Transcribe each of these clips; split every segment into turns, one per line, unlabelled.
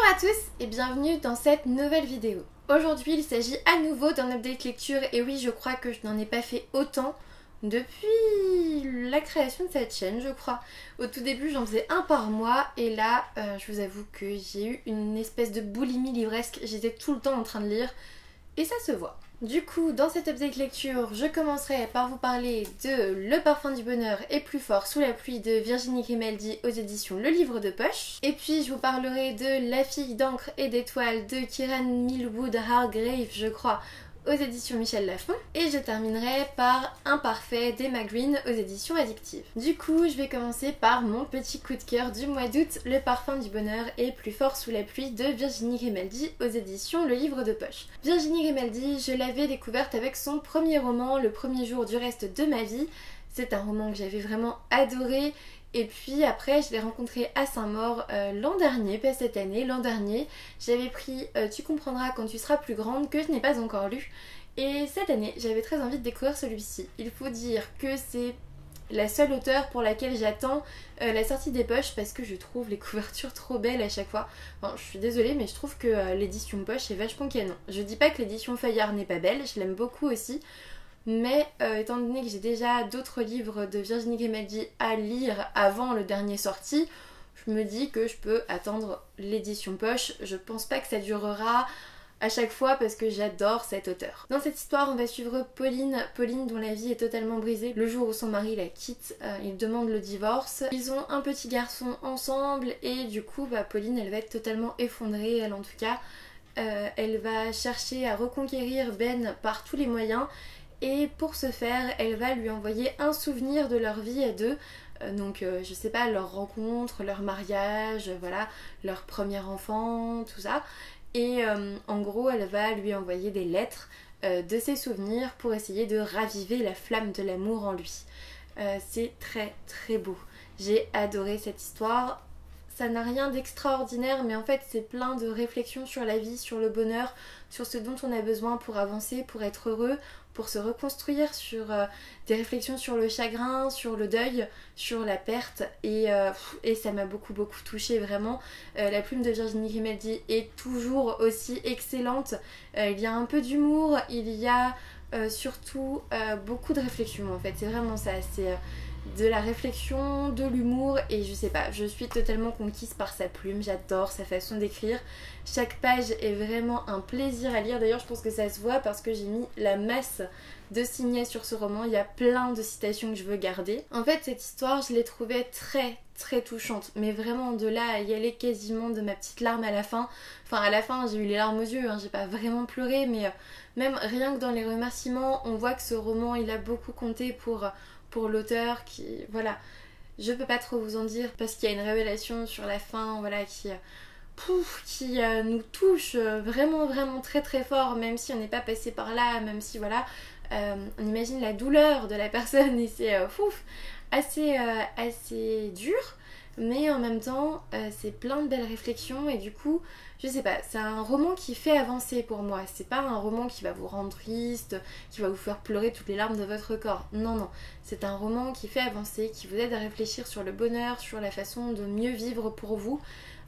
Bonjour à tous et bienvenue dans cette nouvelle vidéo. Aujourd'hui il s'agit à nouveau d'un update lecture et oui je crois que je n'en ai pas fait autant depuis la création de cette chaîne je crois. Au tout début j'en faisais un par mois et là je vous avoue que j'ai eu une espèce de boulimie livresque, j'étais tout le temps en train de lire et ça se voit. Du coup, dans cette update lecture, je commencerai par vous parler de Le parfum du bonheur est plus fort sous la pluie de Virginie Grimaldi aux éditions Le Livre de Poche. Et puis je vous parlerai de La fille d'encre et d'étoiles de Kieran Millwood Hargrave, je crois, aux éditions Michel Lafon. Et je terminerai par Imparfait d'Emma Green aux éditions Addictive. Du coup, je vais commencer par mon petit coup de cœur du mois d'août, Le parfum du bonheur est plus fort sous la pluie de Virginie Grimaldi aux éditions Le Livre de Poche. Virginie Grimaldi, je l'avais découverte avec son premier roman, Le premier jour du reste de ma vie. C'est un roman que j'avais vraiment adoré. Et puis après je l'ai rencontré à Saint-Maur l'an dernier, pas cette année, l'an dernier. J'avais pris Tu comprendras quand tu seras plus grande que je n'ai pas encore lu. Et cette année j'avais très envie de découvrir celui-ci. Il faut dire que c'est la seule auteure pour laquelle j'attends la sortie des poches parce que je trouve les couvertures trop belles à chaque fois. Enfin, je suis désolée mais je trouve que l'édition poche est vachement canon. Je dis pas que l'édition Fayard n'est pas belle, je l'aime beaucoup aussi. Mais étant donné que j'ai déjà d'autres livres de Virginie Grimaldi à lire avant le dernier sorti, je me dis que je peux attendre l'édition poche. Je pense pas que ça durera à chaque fois parce que j'adore cet auteur. Dans cette histoire, on va suivre Pauline dont la vie est totalement brisée. Le jour où son mari la quitte, il demande le divorce. Ils ont un petit garçon ensemble et du coup, Pauline, elle va être totalement effondrée, elle en tout cas. Elle va chercher à reconquérir Ben par tous les moyens. Et pour ce faire, elle va lui envoyer un souvenir de leur vie à deux. Donc je sais pas, leur rencontre, leur mariage, voilà, leur premier enfant, tout ça. Et en gros, elle va lui envoyer des lettres de ses souvenirs pour essayer de raviver la flamme de l'amour en lui. C'est très très beau. J'ai adoré cette histoire. Ça n'a rien d'extraordinaire, mais en fait c'est plein de réflexions sur la vie, sur le bonheur, sur ce dont on a besoin pour avancer, pour être heureux, pour se reconstruire, sur des réflexions sur le chagrin, sur le deuil, sur la perte, et ça m'a beaucoup touchée vraiment. La plume de Virginie Grimaldi est toujours aussi excellente, il y a un peu d'humour, il y a surtout beaucoup de réflexion en fait, c'est vraiment ça, c'est de la réflexion, de l'humour et je sais pas, je suis totalement conquise par sa plume, j'adore sa façon d'écrire. Chaque page est vraiment un plaisir à lire, d'ailleurs je pense que ça se voit parce que j'ai mis la masse de signets sur ce roman, il y a plein de citations que je veux garder. En fait cette histoire je l'ai trouvée très touchante, mais vraiment de là à y aller quasiment de ma petite larme à la fin. Enfin à la fin j'ai eu les larmes aux yeux, hein, j'ai pas vraiment pleuré mais même rien que dans les remerciements on voit que ce roman il a beaucoup compté pour l'auteur qui, voilà, je peux pas trop vous en dire parce qu'il y a une révélation sur la fin, voilà, qui nous touche vraiment très fort, même si on n'est pas passé par là, même si voilà, on imagine la douleur de la personne et c'est assez dur, mais en même temps c'est plein de belles réflexions et du coup je sais pas, c'est un roman qui fait avancer pour moi, c'est pas un roman qui va vous rendre triste, qui va vous faire pleurer toutes les larmes de votre corps, non, c'est un roman qui fait avancer, qui vous aide à réfléchir sur le bonheur, sur la façon de mieux vivre pour vous.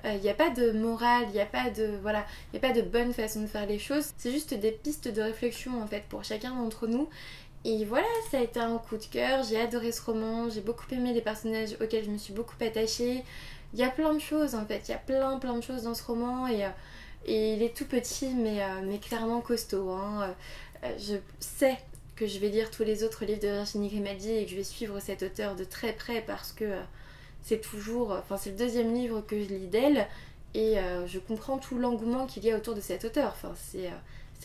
Il n'y a pas de morale, il n'y a pas de voilà, il n'y a pas de bonne façon de faire les choses, c'est juste des pistes de réflexion en fait pour chacun d'entre nous. Et voilà, ça a été un coup de cœur, j'ai adoré ce roman, j'ai beaucoup aimé les personnages auxquels je me suis beaucoup attachée. Il y a plein de choses en fait, il y a plein de choses dans ce roman et il est tout petit mais clairement costaud. Hein. Je sais que je vais lire tous les autres livres de Virginie Grimaldi et que je vais suivre cet auteur de très près parce que c'est toujours, enfin c'est le deuxième livre que je lis d'elle et je comprends tout l'engouement qu'il y a autour de cet auteur, enfin c'est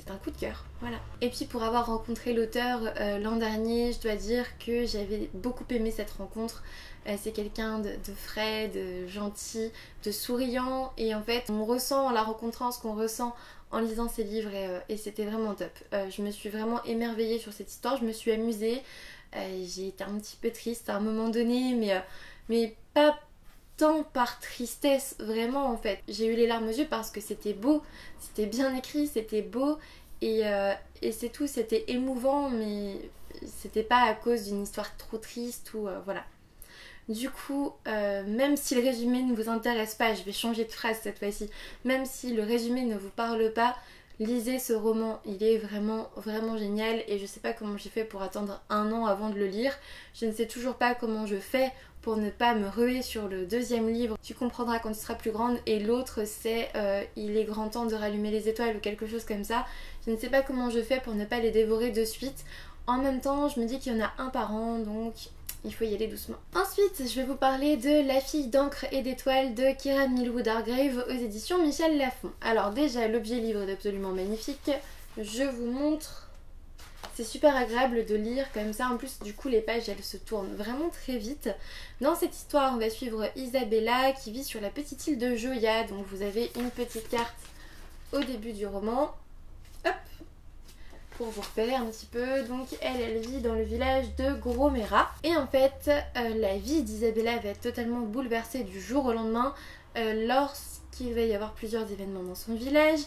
un coup de cœur, voilà. Et puis pour avoir rencontré l'auteur l'an dernier, je dois dire que j'avais beaucoup aimé cette rencontre. C'est quelqu'un de frais, de gentil, de souriant et en fait on ressent en la rencontrant ce qu'on ressent en lisant ses livres et c'était vraiment top. Je me suis vraiment émerveillée sur cette histoire, je me suis amusée, j'ai été un petit peu triste à un moment donné mais pas tant par tristesse vraiment en fait. J'ai eu les larmes aux yeux parce que c'était beau, c'était bien écrit, c'était beau et c'est tout, c'était émouvant mais c'était pas à cause d'une histoire trop triste ou voilà. Du coup, même si le résumé ne vous intéresse pas, je vais changer de phrase cette fois-ci, même si le résumé ne vous parle pas, lisez ce roman, il est vraiment vraiment génial et je sais pas comment j'ai fait pour attendre 1 an avant de le lire. Je ne sais toujours pas comment je fais pour ne pas me ruer sur le deuxième livre. Tu comprendras quand tu seras plus grande, et l'autre c'est Il est grand temps de rallumer les étoiles ou quelque chose comme ça. Je ne sais pas comment je fais pour ne pas les dévorer de suite. En même temps, je me dis qu'il y en a un par an, donc il faut y aller doucement. Ensuite, je vais vous parler de La fille d'encre et d'étoiles de Kiran Millwood Hargrave aux éditions Michel Lafon. Alors déjà, l'objet livre est absolument magnifique. Je vous montre. C'est super agréable de lire comme ça. En plus, du coup, les pages, elles se tournent vraiment très vite. Dans cette histoire, on va suivre Isabella qui vit sur la petite île de Joya. Donc vous avez une petite carte au début du roman. Hop, pour vous repérer un petit peu. Donc elle vit dans le village de Gromera. Et en fait, la vie d'Isabella va être totalement bouleversée du jour au lendemain lorsqu'il va y avoir plusieurs événements dans son village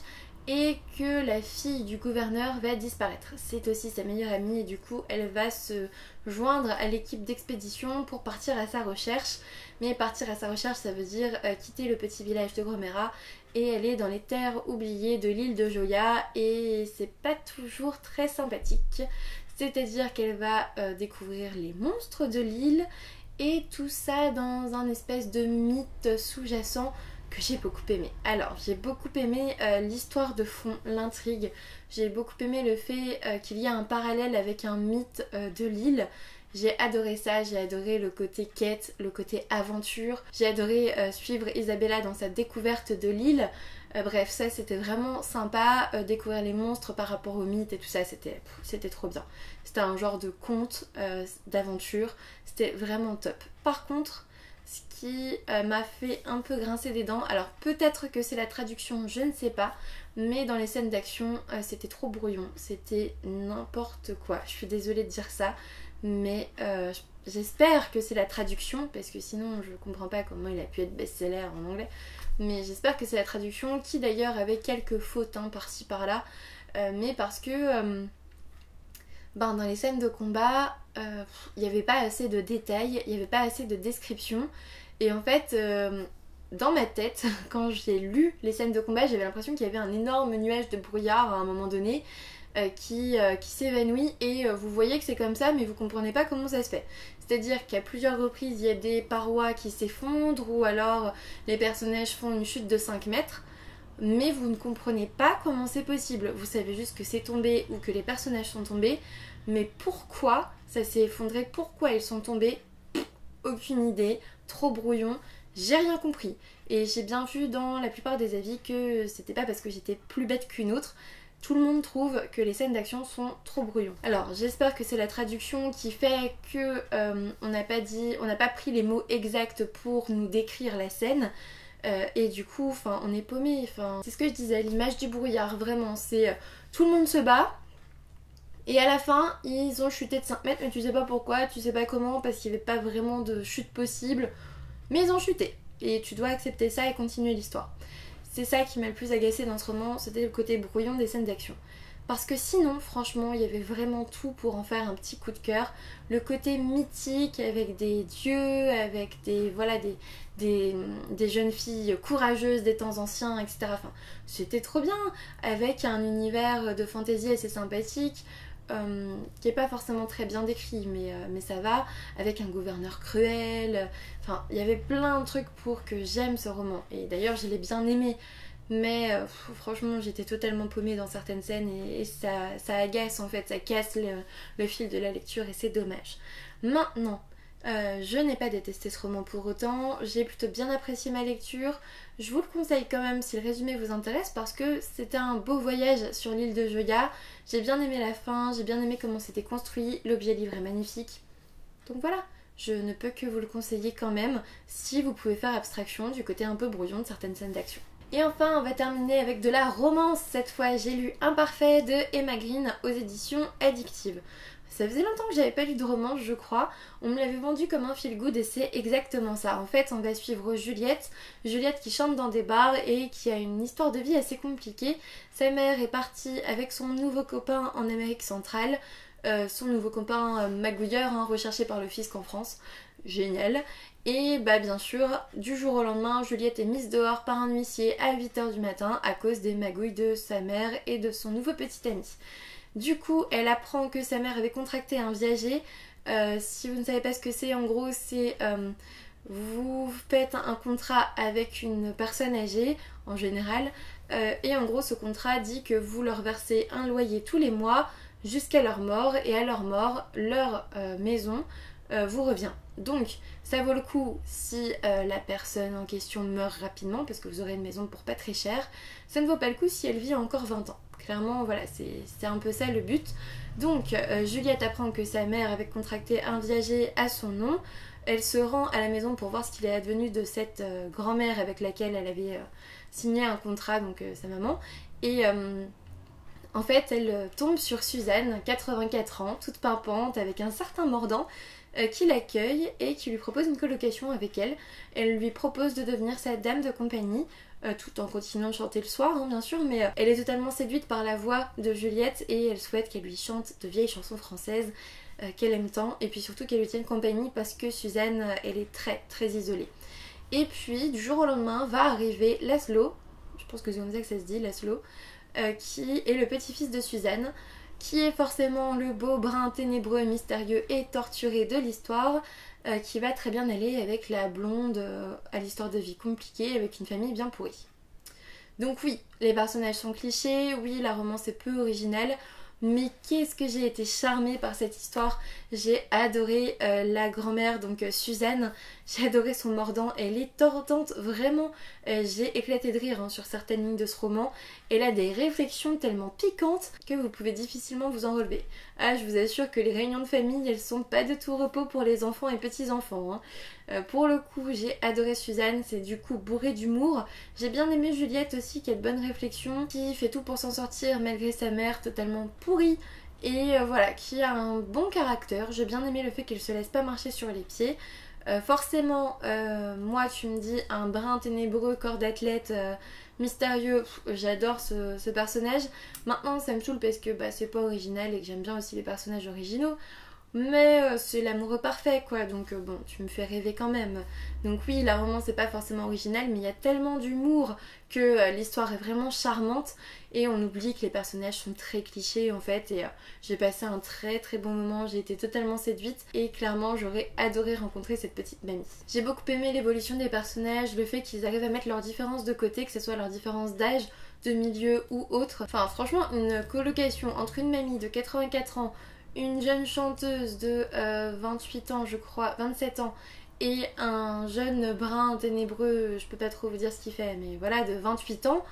et que la fille du gouverneur va disparaître. C'est aussi sa meilleure amie et du coup elle va se joindre à l'équipe d'expédition pour partir à sa recherche. Mais partir à sa recherche, ça veut dire quitter le petit village de Gromera et aller dans les terres oubliées de l'île de Joya, et c'est pas toujours très sympathique. C'est-à-dire qu'elle va découvrir les monstres de l'île et tout ça dans un espèce de mythe sous-jacent que j'ai beaucoup aimé. Alors j'ai beaucoup aimé l'histoire de fond, l'intrigue. J'ai beaucoup aimé le fait qu'il y a un parallèle avec un mythe de l'île. J'ai adoré ça, j'ai adoré le côté quête, le côté aventure. J'ai adoré suivre Isabella dans sa découverte de l'île. Bref, ça c'était vraiment sympa. Découvrir les monstres par rapport au mythe et tout ça, c'était trop bien. C'était un genre de conte d'aventure. C'était vraiment top. Par contre, ce qui m'a fait un peu grincer des dents, alors peut-être que c'est la traduction, je ne sais pas, mais dans les scènes d'action, c'était trop brouillon. C'était n'importe quoi. Je suis désolée de dire ça, mais j'espère que c'est la traduction, parce que sinon je comprends pas comment il a pu être best-seller en anglais. Mais j'espère que c'est la traduction, qui d'ailleurs avait quelques fautes par-ci par-là, mais parce que dans les scènes de combat, il n'y avait pas assez de détails, il n'y avait pas assez de description. Et en fait, dans ma tête, quand j'ai lu les scènes de combat, j'avais l'impression qu'il y avait un énorme nuage de brouillard à un moment donné qui s'évanouit, et vous voyez que c'est comme ça, mais vous comprenez pas comment ça se fait. C'est-à-dire qu'à plusieurs reprises, il y a des parois qui s'effondrent, ou alors les personnages font une chute de 5 mètres. Mais vous ne comprenez pas comment c'est possible. Vous savez juste que c'est tombé ou que les personnages sont tombés, mais pourquoi ça s'est effondré, pourquoi ils sont tombés, aucune idée, trop brouillon, j'ai rien compris. Et j'ai bien vu dans la plupart des avis que c'était pas parce que j'étais plus bête qu'une autre. Tout le monde trouve que les scènes d'action sont trop brouillons. Alors j'espère que c'est la traduction qui fait que on n'a pas pris les mots exacts pour nous décrire la scène. Et du coup, on est paumé. C'est ce que je disais, l'image du brouillard, vraiment, c'est tout le monde se bat. Et à la fin, ils ont chuté de 5 mètres, mais tu sais pas pourquoi, tu sais pas comment, parce qu'il n'y avait pas vraiment de chute possible. Mais ils ont chuté. Et tu dois accepter ça et continuer l'histoire. C'est ça qui m'a le plus agacé dans ce roman, c'était le côté brouillon des scènes d'action. Parce que sinon, franchement, il y avait vraiment tout pour en faire un petit coup de cœur. Le côté mythique avec des dieux, avec des jeunes filles courageuses des temps anciens, etc. C'était trop bien, avec un univers de fantasy assez sympathique, qui n'est pas forcément très bien décrit, mais ça va, avec un gouverneur cruel. Il y avait plein de trucs pour que j'aime ce roman. Et d'ailleurs, je l'ai bien aimé. Mais franchement, j'étais totalement paumée dans certaines scènes, et ça agace en fait, ça casse le fil de la lecture, et c'est dommage. Maintenant, je n'ai pas détesté ce roman pour autant, j'ai plutôt bien apprécié ma lecture. Je vous le conseille quand même si le résumé vous intéresse, parce que c'était un beau voyage sur l'île de Joya. J'ai bien aimé la fin, j'ai bien aimé comment c'était construit, l'objet livre est magnifique. Donc voilà, je ne peux que vous le conseiller quand même, si vous pouvez faire abstraction du côté un peu brouillon de certaines scènes d'action. Et enfin, on va terminer avec de la romance cette fois. J'ai lu Imparfait de Emma Green aux éditions Addictive. Ça faisait longtemps que j'avais pas lu de romance, je crois. On me l'avait vendu comme un feel good et c'est exactement ça. En fait, on va suivre Juliette qui chante dans des bars et qui a une histoire de vie assez compliquée. Sa mère est partie avec son nouveau copain en Amérique centrale. son nouveau copain magouilleur, hein, recherché par le fisc en France. Génial. Et bah bien sûr, du jour au lendemain, Juliette est mise dehors par un huissier à 8h du matin à cause des magouilles de sa mère et de son nouveau petit ami. Du coup, elle apprend que sa mère avait contracté un viager. Si vous ne savez pas ce que c'est, en gros, c'est vous faites un contrat avec une personne âgée, en général, et en gros, ce contrat dit que vous leur versez un loyer tous les mois jusqu'à leur mort, et à leur mort, leur maison vous revient. Donc, ça vaut le coup si la personne en question meurt rapidement, parce que vous aurez une maison pour pas très cher. Ça ne vaut pas le coup si elle vit encore 20 ans. Clairement, voilà, c'est un peu ça le but. Donc, Juliette apprend que sa mère avait contracté un viager à son nom. Elle se rend à la maison pour voir ce qu'il est advenu de cette grand-mère avec laquelle elle avait signé un contrat, donc sa maman. Et en fait, elle tombe sur Suzanne, 84 ans, toute pimpante, avec un certain mordant, qui l'accueille et qui lui propose une colocation avec elle. Elle lui propose de devenir sa dame de compagnie, tout en continuant de chanter le soir, hein, bien sûr, mais elle est totalement séduite par la voix de Juliette et elle souhaite qu'elle lui chante de vieilles chansons françaises qu'elle aime tant, et puis surtout qu'elle lui tienne compagnie parce que Suzanne, elle est très très isolée. Et puis, du jour au lendemain, va arriver Laszlo, je pense que c'est comme ça que ça se dit, Laszlo, qui est le petit-fils de Suzanne, qui est forcément le beau brun ténébreux, mystérieux et torturé de l'histoire, qui va très bien aller avec la blonde à l'histoire de vie compliquée, avec une famille bien pourrie. Donc oui, les personnages sont clichés, oui, la romance est peu originale, mais qu'est-ce que j'ai été charmée par cette histoire. J'ai adoré la grand-mère, donc Suzanne, j'ai adoré son mordant, elle est tordante, vraiment, j'ai éclaté de rire hein, sur certaines lignes de ce roman. Elle a des réflexions tellement piquantes que vous pouvez difficilement vous en relever. Ah, je vous assure que les réunions de famille, elles sont pas de tout repos pour les enfants et petits-enfants. Hein. Pour le coup, j'ai adoré Suzanne, c'est du coup bourré d'humour. J'ai bien aimé Juliette aussi, qui a de bonnes réflexions, qui fait tout pour s'en sortir malgré sa mère totalement pourrie. Et voilà, qui a un bon caractère. J'ai bien aimé le fait qu'elle se laisse pas marcher sur les pieds. Forcément, moi tu me dis un brin ténébreux, corps d'athlète mystérieux, j'adore ce personnage. Maintenant ça me saoule parce que bah, c'est pas original et que j'aime bien aussi les personnages originaux. Mais c'est l'amoureux parfait quoi, donc bon, tu me fais rêver quand même. Donc oui, la romance n'est pas forcément originale, mais il y a tellement d'humour que l'histoire est vraiment charmante et on oublie que les personnages sont très clichés en fait. Et j'ai passé un très très bon moment, j'ai été totalement séduite et clairement j'aurais adoré rencontrer cette petite mamie. J'ai beaucoup aimé l'évolution des personnages, le fait qu'ils arrivent à mettre leurs différences de côté, que ce soit leurs différences d'âge, de milieu ou autre. Enfin franchement, une colocation entre une mamie de 84 ans, une jeune chanteuse de 28 ans je crois, 27 ans, et un jeune brun ténébreux, je peux pas trop vous dire ce qu'il fait, mais voilà, de 28 ans,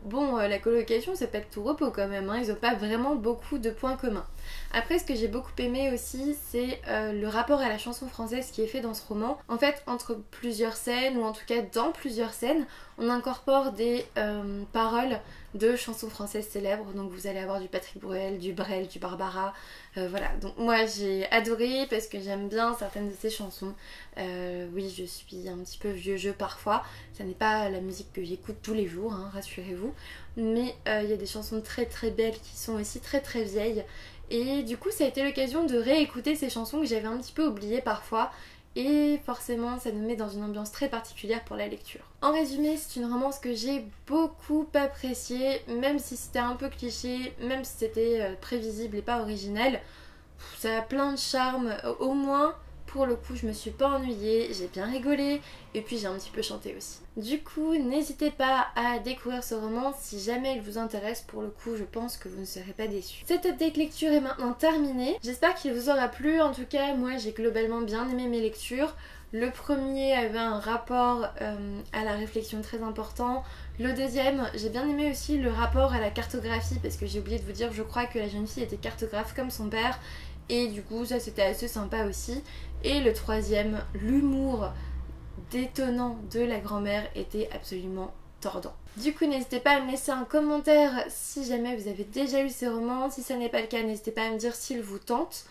bon, la colocation c'est pas de tout repos quand même, hein, ils ont pas vraiment beaucoup de points communs. Après, ce que j'ai beaucoup aimé aussi, c'est le rapport à la chanson française qui est fait dans ce roman. En fait, entre plusieurs scènes, ou en tout cas dans plusieurs scènes, on incorpore des paroles de chansons françaises célèbres. Donc vous allez avoir du Patrick Bruel, du Brel, du Barbara, voilà. Donc moi j'ai adoré parce que j'aime bien certaines de ces chansons. Oui, je suis un petit peu vieux jeu parfois, ça n'est pas la musique que j'écoute tous les jours, hein, rassurez-vous. Mais il y a des chansons très très belles qui sont aussi très très vieilles. Et du coup ça a été l'occasion de réécouter ces chansons que j'avais un petit peu oubliées parfois. Et forcément ça nous met dans une ambiance très particulière pour la lecture. En résumé, c'est une romance que j'ai beaucoup appréciée, même si c'était un peu cliché, même si c'était prévisible et pas original. Ça a plein de charme, au moins pour le coup je me suis pas ennuyée, j'ai bien rigolé et puis j'ai un petit peu chanté aussi. Du coup n'hésitez pas à découvrir ce roman si jamais il vous intéresse, pour le coup je pense que vous ne serez pas déçus. Cette update lecture est maintenant terminée, j'espère qu'il vous aura plu. En tout cas moi j'ai globalement bien aimé mes lectures. Le premier avait un rapport à la réflexion très important. Le deuxième, j'ai bien aimé aussi le rapport à la cartographie, parce que j'ai oublié de vous dire, je crois que la jeune fille était cartographe comme son père. Et du coup ça c'était assez sympa aussi. Et le troisième, l'humour détonnant de la grand-mère était absolument tordant. Du coup n'hésitez pas à me laisser un commentaire si jamais vous avez déjà lu ces romans. Si ça n'est pas le cas, n'hésitez pas à me dire s'ils vous tentent,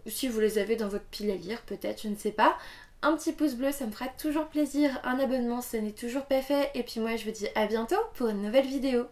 ou si vous les avez dans votre pile à lire peut-être, je ne sais pas. Un petit pouce bleu, ça me fera toujours plaisir. Un abonnement, ça n'est toujours pas fait. Et puis moi je vous dis à bientôt pour une nouvelle vidéo.